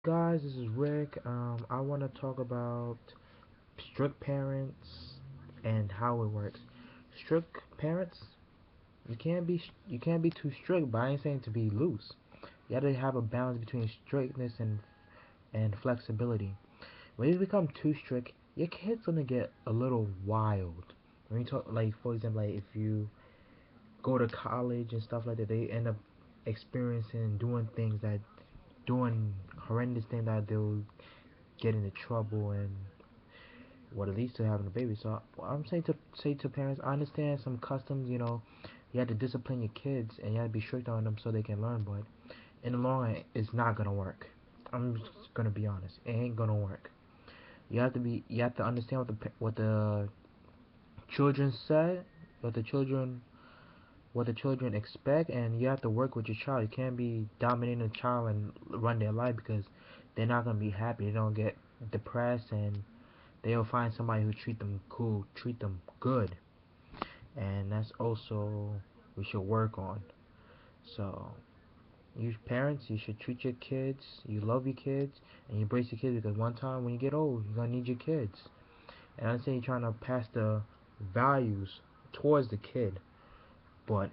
Guys, this is Rick. I want to talk about strict parents and how it works. Strict parents, you can't be too strict, but I ain't saying to be loose. You got to have a balance between strictness and flexibility. When you become too strict, your kid's gonna get a little wild. When you talk, like for example, like if you go to college and stuff like that, they end up experiencing doing horrendous things that they'll get into trouble and what it leads to having a baby. So I'm saying to say to parents, I understand some customs. You have to discipline your kids and you have to be strict on them so they can learn. But in the long run, it's not gonna work. I'm just gonna be honest. It ain't gonna work. You have to understand what the children said, what the children what the children expect, and you have to work with your child. You can't be dominating a child and run their life because they're not gonna be happy. They don't get depressed and they'll find somebody who treat them cool, treat them good, and that's also we should work on. So, you parents, you should treat your kids. You love your kids and you embrace your kids because one time when you get old, you're gonna need your kids. And I'm saying you're trying to pass the values towards the kid, but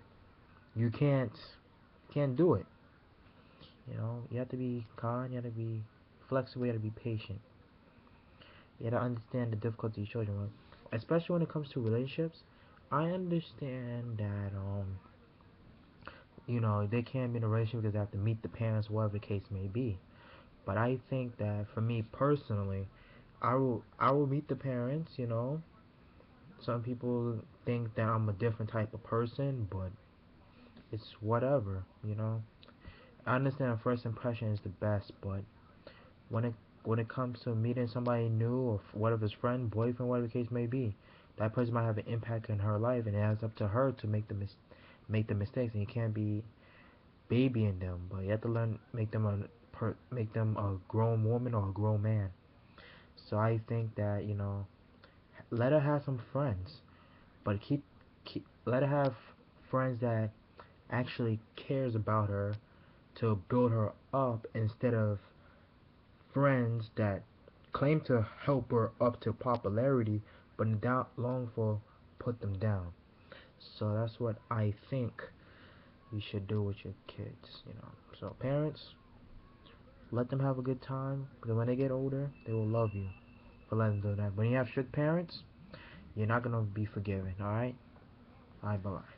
you can't do it. You have to be kind. You have to be flexible. You have to be patient. You have to understand the difficulty of children, right? Especially when it comes to relationships. I understand that they can't be in a relationship because they have to meet the parents, whatever the case may be. But I think that for me personally, I will meet the parents. Some people think that I'm a different type of person, but it's whatever. I understand first impression is the best, but when it when it comes to meeting somebody new or whatever his friend, boyfriend, whatever the case may be, that person might have an impact in her life, and it's up to her to make the mistakes, and you can't be babying them, but you have to learn make them a grown woman or a grown man. So I think that let her have some friends, but keep let her have friends that actually cares about her to build her up instead of friends that claim to help her up to popularity, but in down long for put them down. So that's what I think you should do with your kids. So parents, let them have a good time because when they get older, they will love you for letting them do that. When you have strict parents, you're not gonna be forgiven. All right, bye bye.